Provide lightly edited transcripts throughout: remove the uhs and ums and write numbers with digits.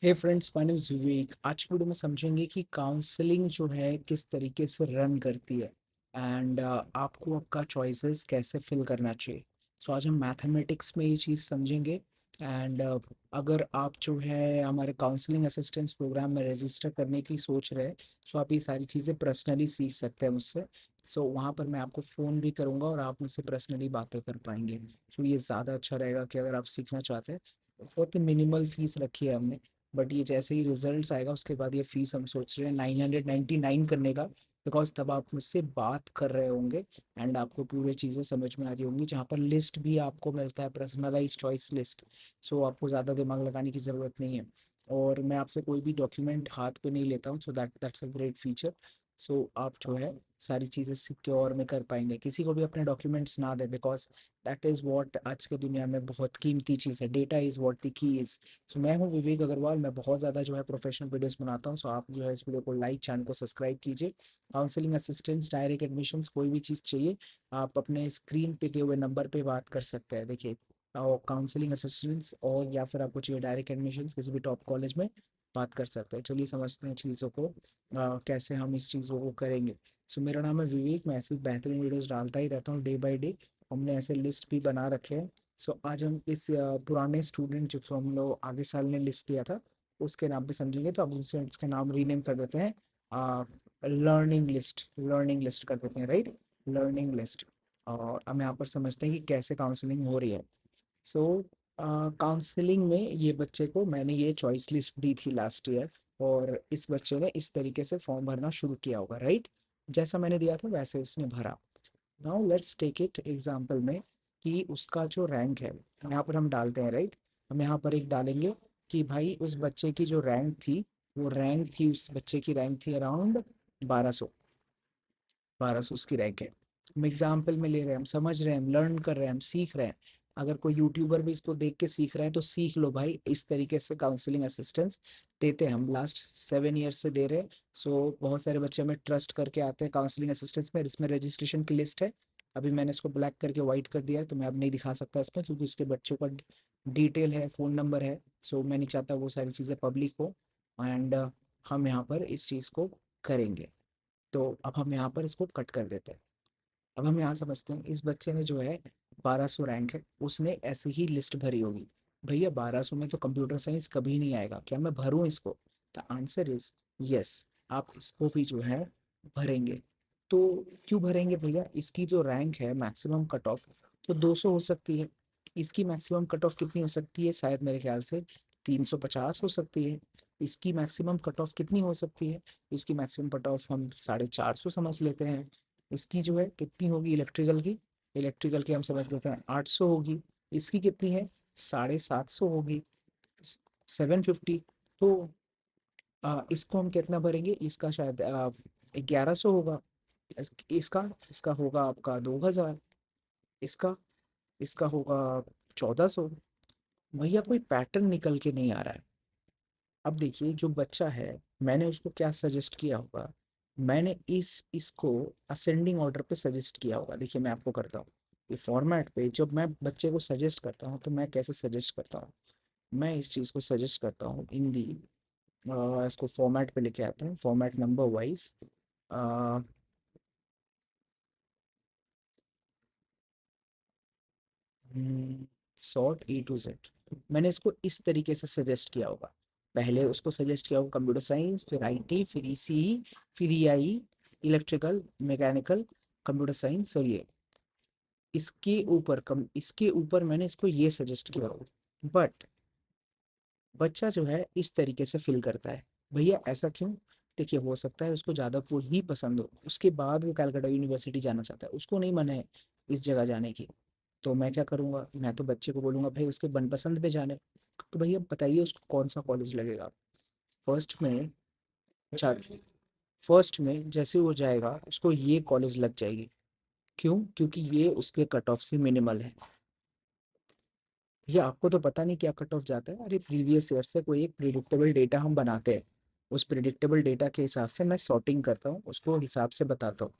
Hey friends, my name is Vivek. आज की video में समझेंगे कि काउंसलिंग जो है किस तरीके से रन करती है एंड आपको आपका चॉइसेस कैसे फिल करना चाहिए। सो आज हम मैथमेटिक्स में ये चीज़ समझेंगे एंड अगर आप जो है हमारे काउंसलिंग असिस्टेंस प्रोग्राम में रजिस्टर करने की सोच रहे हैं, सो आप ये सारी चीज़ें पर्सनली सीख सकते हैं मुझसे। सो वहाँ पर मैं आपको फ़ोन भी करूँगा और आप मुझसे पर्सनली बातें कर पाएंगे। सो ये ज़्यादा अच्छा रहेगा कि अगर आप सीखना चाहते हैं। बहुत ही मिनिमल फीस रखी है हमने, बट ये जैसे ही रिजल्ट्स आएगा उसके बाद ये फीस हम सोच रहे हैं 999 करने का, बिकॉज तब आप मुझसे बात कर रहे होंगे एंड आपको पूरी चीज़ें समझ में आ रही होंगी, जहाँ पर लिस्ट भी आपको मिलता है, पर्सनलाइज चॉइस लिस्ट। सो आपको ज़्यादा दिमाग लगाने की ज़रूरत नहीं है और मैं आपसे कोई भी डॉक्यूमेंट हाथ पे नहीं लेता हूँ। So that's a great feature. So आप जो है सारी चीज़ें सिक्योर में कर पाएंगे, किसी को भी अपने डॉक्यूमेंट्स ना दें, बिकॉज दैट इज़ वॉट आज के दुनिया में बहुत कीमती चीज़ है। Data is what the key is. So मैं हूँ विवेक अग्रवाल। मैं बहुत ज़्यादा जो है प्रोफेशनल वीडियोस बनाता हूँ। सो आप जो है इस वीडियो को लाइक, चैनल को सब्सक्राइब कीजिए। काउंसलिंग असिस्टेंस, डायरेक्ट एडमिशन्स, कोई भी चीज़ चाहिए आप अपने स्क्रीन पे दिए हुए नंबर पे बात कर सकते हैं। देखिए, और काउंसलिंग असिस्टेंस और या फिर आपको चाहिए डायरेक्ट एडमिशन्स किसी भी टॉप कॉलेज में, बात कर सकते हैं। चलिए समझते हैं चीज़ों को, कैसे हम इस चीज़ों को करेंगे। सो मेरा नाम है विवेक। मैं ऐसी बेहतरीन वीडियोस डालता ही रहता हूँ डे बाय डे। हमने ऐसे लिस्ट भी बना रखे हैं। सो आज हम इस पुराने स्टूडेंट जो हम लोग आगे साल ने लिस्ट दिया था उसके नाम पे समझेंगे। तो अब उनसे इसका नाम रीनेम कर देते हैं, लर्निंग लिस्ट कर देते हैं, राइट। Learning list. और हम यहाँ पर समझते हैं कि कैसे काउंसलिंग हो रही है। सो काउंसलिंग में ये बच्चे को मैंने ये चॉइस लिस्ट दी थी लास्ट ईयर, और इस बच्चे ने इस तरीके से फॉर्म भरना शुरू किया होगा, राइट। जैसा मैंने दिया था वैसे उसने भरा। Now let's take it example में कि उसका जो रैंक है यहाँ पर हम डालते हैं, राइट। हम यहाँ पर एक डालेंगे कि भाई उस बच्चे की जो रैंक थी, वो रैंक थी, उस बच्चे की रैंक थी अराउंड 1200। 1200 उसकी रैंक है। हम एग्जाम्पल में ले रहे हैं, हम समझ रहे हैं, हम लर्न कर रहे हैं, हम सीख रहे हैं। अगर कोई यूट्यूबर भी इसको देख के सीख रहा है तो सीख लो भाई। इस तरीके से काउंसलिंग असिस्टेंस देते हैं हम, लास्ट 7 ईयर से दे रहे हैं। सो बहुत सारे बच्चे हमें ट्रस्ट करके आते हैं काउंसलिंग असिस्टेंस में। इसमें रजिस्ट्रेशन की लिस्ट है। अभी मैंने इसको ब्लैक करके वाइट कर दिया है, तो मैं अब नहीं दिखा सकता इसमें, क्योंकि इसके बच्चों का डिटेल है, फ़ोन नंबर है। सो मैं नहीं चाहता वो सारी चीज़ें पब्लिक हो। एंड हम यहाँ पर इस चीज़ को करेंगे। तो अब हम यहाँ पर इसको कट कर देते हैं। अब हम यहाँ समझते हैं, इस बच्चे ने जो है 1200 रैंक है, उसने ऐसे ही लिस्ट भरी होगी। भैया 1200 में तो कंप्यूटर साइंस कभी नहीं आएगा, क्या मैं भरूँ इसको? The answer is yes. आप इसको भी जो है भरेंगे। तो क्यों भरेंगे भैया? इसकी जो रैंक है मैक्सिमम कट ऑफ तो 200 हो सकती है। इसकी मैक्सिमम कट ऑफ कितनी हो सकती है? शायद मेरे ख्याल से 350 हो सकती है। इसकी मैक्सिमम कट ऑफ कितनी हो सकती है? इसकी मैक्सिमम कट ऑफ हम 450 समझ लेते हैं। इसकी जो है कितनी होगी इलेक्ट्रिकल की? इलेक्ट्रिकल की हम समझ लेते हैं 800 होगी। इसकी कितनी है? 750 होगी, 750। तो इसको हम कितना भरेंगे? इसका शायद 1100 होगा। इसका इसका होगा आपका 2000। इसका इसका होगा 1400। भैया कोई पैटर्न निकल के नहीं आ रहा है। अब देखिए, जो बच्चा है, मैंने उसको क्या सजेस्ट किया होगा? मैंने इसको असेंडिंग ऑर्डर पे सजेस्ट किया होगा। देखिए मैं आपको करता हूँ, ये फॉर्मेट पे जब मैं बच्चे को सजेस्ट करता हूँ तो मैं कैसे सजेस्ट करता हूँ। मैं इस चीज़ को सजेस्ट करता हूँ इन दी, इसको फॉर्मेट पे लेके आते हैं, format number wise. Sort A to Z। मैंने इसको इस तरीके से सजेस्ट किया होगा। पहले उसको सजेस्ट किया होगा कंप्यूटर साइंस, फिर IT, फिर ECE, फिर EI, electrical, mechanical, computer science, और ये इसके ऊपर मैंने इसको ये सजेस्ट किया होगा। बट बच्चा जो है इस तरीके से फिल करता है। भैया ऐसा क्यों? देखिए, हो सकता है उसको जादवपुर ही पसंद हो, उसके बाद वो कलकत्ता यूनिवर्सिटी जाना चाहता है, उसको नहीं मन है इस जगह जाने की। तो मैं क्या करूँगा? मैं तो बच्चे को बोलूँगा भाई उसके मनपसंद पे जाने। तो भैया बताइए उसको कौन सा कॉलेज लगेगा? फर्स्ट में अच्छा फर्स्ट में जैसे वो जाएगा उसको ये कॉलेज लग जाएगी। क्यों? क्योंकि ये उसके कट ऑफ से मिनिमल है। ये आपको तो पता नहीं क्या कट ऑफ जाता है। अरे प्रीवियस ईयर से कोई एक प्रिडिक्टेबल डेटा हम बनाते हैं, उस प्रिडिक्टेबल डेटा के हिसाब से मैं सॉर्टिंग करता हूँ, उसको हिसाब से बताता हूँ।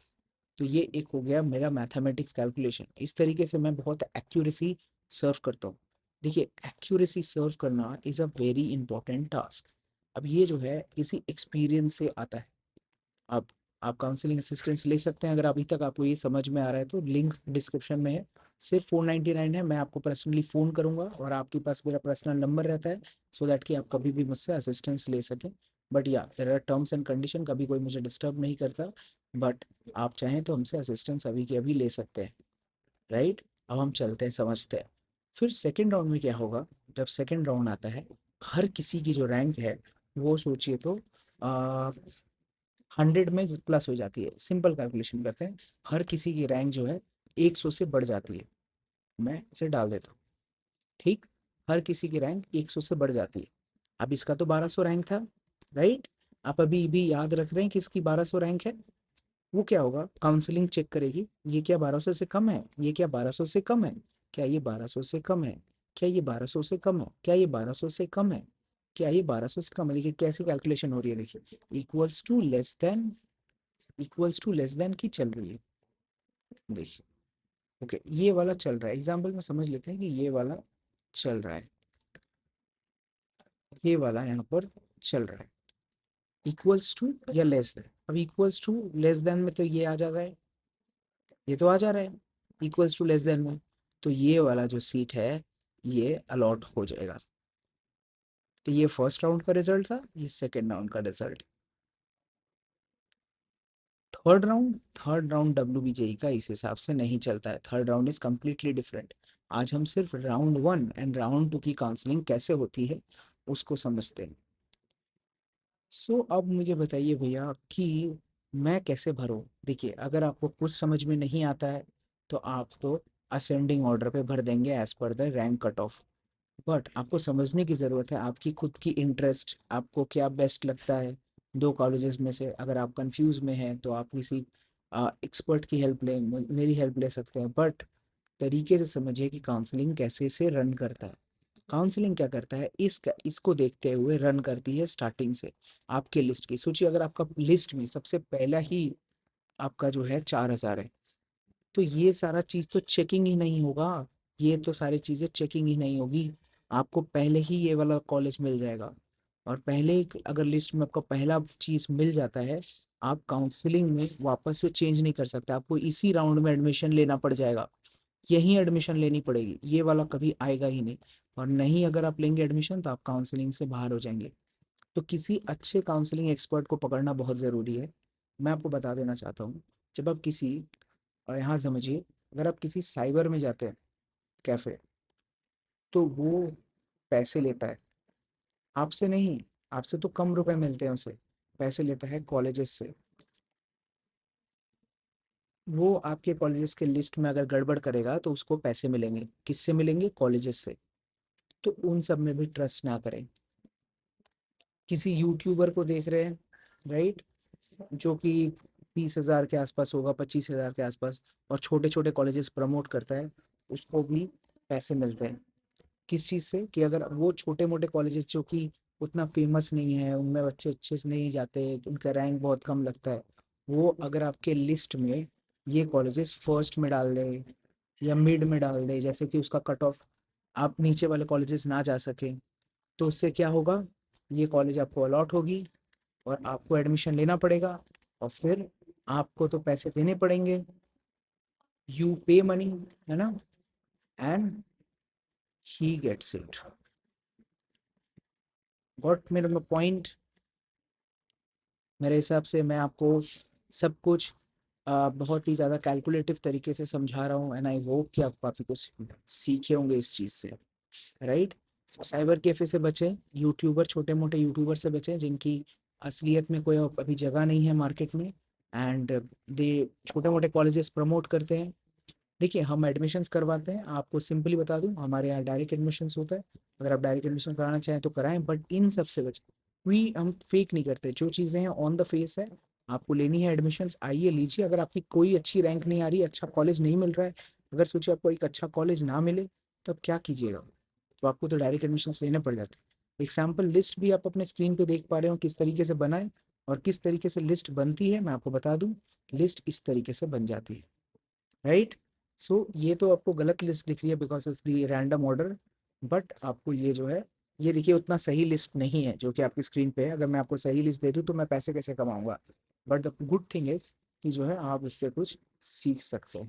तो ये एक हो गया मेरा मैथमेटिक्स कैलकुलेशन। इस तरीके से मैं बहुत एक्यूरेसी सर्व करता हूँ। देखिए एक्यूरेसी सर्व करना is a very important task. अब ये जो है किसी एक्सपीरियंस से आता है। अब आप काउंसलिंग असिस्टेंस ले सकते हैं, अगर अभी तक आपको ये समझ में आ रहा है तो लिंक डिस्क्रिप्शन में है। सिर्फ 499 है, मैं आपको पर्सनली फ़ोन करूंगा और आपके पास मेरा पर्सनल नंबर रहता है, सो दैट कि आप कभी भी मुझसे असिस्टेंस ले सकें। बट या there are terms and condition, कभी कोई मुझे डिस्टर्ब नहीं करता। बट आप चाहें तो हमसे असिस्टेंस अभी के अभी ले सकते हैं, राइट। अब हम चलते हैं, समझते हैं। फिर सेकेंड राउंड में क्या होगा। जब सेकेंड राउंड आता है, हर किसी की जो रैंक है वो सोचिए तो 100 में प्लस हो जाती है। सिंपल कैलकुलेशन करते हैं, हर किसी की रैंक जो है 100 से बढ़ जाती है। मैं इसे डाल देता हूँ, ठीक। हर किसी की रैंक 100 से बढ़ जाती है। अब इसका तो 1200 रैंक था, राइट। आप अभी भी याद रख रहे हैं कि इसकी 1200 रैंक है। वो क्या होगा, काउंसलिंग चेक करेगी, ये क्या 1200 से कम है, ये क्या 1200 से कम है, क्या ये 1200 से कम है, क्या ये 1200 से कम है, क्या ये 1200 से कम है, क्या ये 1200 से कम है। देखिए कैसी कैलकुलेशन हो रही है, देखिए equals to less than, equals to less than की चल रही है। देखिए, ओके ये वाला चल रहा है, एग्जाम्पल में समझ लेते हैं कि ये वाला चल रहा है, ये वाला यहाँ पर चल रहा है इक्वल्स टू या लेस देन। अब इक्वल्स टू लेस देन में तो ये आ जा रहा है, ये तो आ जा रहा है इक्वल्स टू लेस देन में, तो ये वाला जो सीट है ये अलॉट हो जाएगा। तो ये फर्स्ट राउंड का रिजल्ट था, ये सेकेंड राउंड का रिजल्ट। थर्ड राउंड WBJE का इस हिसाब से नहीं चलता है, third round is completely different. आज हम सिर्फ राउंड 1 एंड राउंड 2 की काउंसलिंग कैसे होती है उसको समझते हैं। सो अब मुझे बताइए भैया कि मैं कैसे भरूं। देखिए अगर आपको कुछ समझ में नहीं आता है तो आप तो असेंडिंग ऑर्डर पे भर देंगे as per the rank cut off. But आपको समझने की ज़रूरत है आपकी खुद की इंटरेस्ट, आपको क्या बेस्ट लगता है दो कॉलेजेस में से। अगर आप कंफ्यूज में हैं तो आप किसी एक्सपर्ट की हेल्प लें, मेरी हेल्प ले सकते हैं। बट तरीके से समझिए कि काउंसलिंग कैसे से रन करता है। काउंसलिंग क्या करता है, इसको देखते हुए रन करती है स्टार्टिंग से। आपके लिस्ट की सोचिए, अगर आपका लिस्ट में सबसे पहला ही आपका जो है 4000 है, तो ये सारा चीज़ तो चेकिंग ही नहीं होगा। ये तो सारी चीज़ें चेकिंग ही नहीं होगी, आपको पहले ही ये वाला कॉलेज मिल जाएगा। और पहले ही अगर लिस्ट में आपका पहला चीज़ मिल जाता है, आप काउंसलिंग में वापस से चेंज नहीं कर सकते, आपको इसी राउंड में एडमिशन लेना पड़ जाएगा। यहीं एडमिशन लेनी पड़ेगी, ये वाला कभी आएगा ही नहीं। और नहीं अगर आप लेंगे एडमिशन तो आप काउंसलिंग से बाहर हो जाएंगे। तो किसी अच्छे काउंसलिंग एक्सपर्ट को पकड़ना बहुत ज़रूरी है। मैं आपको बता देना चाहता हूँ, जब आप किसी, और यहाँ समझिए, अगर आप किसी साइबर में जाते हैं, कैफ़े, तो वो पैसे लेता है आपसे नहीं, आपसे तो कम रुपए मिलते हैं उसे, पैसे लेता है कॉलेजेस से। वो आपके कॉलेजेस के लिस्ट में अगर गड़बड़ करेगा तो उसको पैसे मिलेंगे, किससे मिलेंगे, कॉलेजेस से। तो उन सब में भी ट्रस्ट ना करें। किसी यूट्यूबर को देख रहे हैं, राइट, जो कि 30,000 के आसपास होगा, 25,000 के आसपास, और छोटे छोटे कॉलेजेस प्रमोट करता है, उसको भी पैसे मिलते हैं। किस चीज़ से, कि अगर वो छोटे मोटे कॉलेजेस जो कि उतना फेमस नहीं है, उनमें बच्चे अच्छे से नहीं जाते, उनका रैंक बहुत कम लगता है, वो अगर आपके लिस्ट में ये कॉलेजेस फर्स्ट में डाल दे या मिड में डाल दे, जैसे कि उसका कट ऑफ आप नीचे वाले कॉलेजेस ना जा सके, तो उससे क्या होगा, ये कॉलेज आपको अलॉट होगी और आपको एडमिशन लेना पड़ेगा। और फिर आपको तो पैसे देने पड़ेंगे, यू पे मनी, है ना, and he gets it. Got मेरा पॉइंट। मेरे हिसाब से मैं आपको सब कुछ बहुत ही ज़्यादा कैलकुलेटिव तरीके से समझा रहा हूँ, एंड आई होप कि आप काफ़ी कुछ सीखे होंगे इस चीज़ से, राइट। साइबर कैफे से बचें, यूट्यूबर, छोटे मोटे यूट्यूबर से बचें जिनकी असलियत में कोई अभी जगह नहीं है मार्केट में, एंड दे छोटे मोटे कॉलेजेस प्रमोट करते हैं। देखिए हम एडमिशन्स करवाते हैं, आपको सिंपली बता दूं, हमारे यहाँ डायरेक्ट एडमिशन्स होता है। अगर आप डायरेक्ट एडमिशन कराना चाहें तो कराएं, बट इन सब से बचें। कोई हम फेक नहीं करते, जो चीज़ें हैं ऑन द फेस है। आपको लेनी है एडमिशन्स, आइए लीजिए। अगर आपकी कोई अच्छी रैंक नहीं आ रही, अच्छा कॉलेज नहीं मिल रहा है, अगर सोचिए आपको एक अच्छा कॉलेज ना मिले, तो आप क्या कीजिएगा, तो आपको तो डायरेक्ट एडमिशन्स लेने पड़ जाते हैं। एग्जाम्पल लिस्ट भी आप अपने स्क्रीन पे देख पा रहे हो किस तरीके से बनाए और किस तरीके से लिस्ट बनती है। मैं आपको बता दूं, लिस्ट इस तरीके से बन जाती है, राइट। सो ये तो आपको गलत लिस्ट दिख रही है because of the random order, but आपको ये जो है, ये देखिए उतना सही लिस्ट नहीं है जो कि आपकी स्क्रीन पे है। अगर मैं आपको सही लिस्ट दे दूँ तो मैं पैसे कैसे कमाऊँगा? But the good thing is कि जो है आप इससे कुछ सीख सकते हो।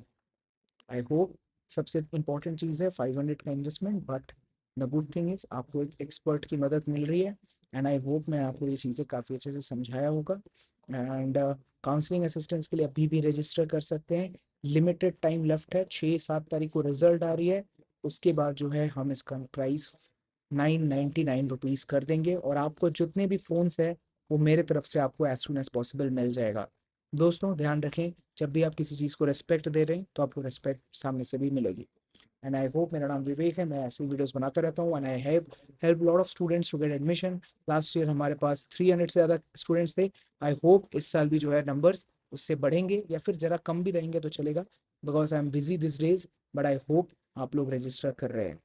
आई होप सबसे इम्पोर्टेंट चीज़ है 500 का investment, but the good thing is आपको एक एक्सपर्ट की मदद मिल रही है। एंड आई होप मैं आपको ये चीज़ें काफ़ी अच्छे से समझाया होगा। एंड काउंसलिंग असिस्टेंस के लिए अभी भी रजिस्टर कर सकते हैं। लिमिटेड टाइम लेफ्ट है, 6-7 तारीख को रिजल्ट आ रही है। उसके बाद जो है हम इसका प्राइस 999 रुपीज़ कर देंगे, और आपको जितने भी फ़ोन्स है वो मेरे तरफ से आपको एज सुन एज पॉसिबल मिल जाएगा। दोस्तों ध्यान रखें, जब भी आप किसी चीज़ को रिस्पेक्ट दे रहे हैं तो आपको रिस्पेक्ट सामने से भी मिलेगी। एंड आई होप, मेरा नाम विवेक है, मैं ऐसे वीडियोस बनाता रहता हूँ and I help lot of students to get admission. Last year हमारे पास 300 से ज़्यादा स्टूडेंट्स थे। आई होप इस साल भी जो है नंबर्स उससे बढ़ेंगे, या फिर ज़रा कम भी रहेंगे तो चलेगा, because I am busy this days. But I hope आप लोग रजिस्टर कर रहे हैं।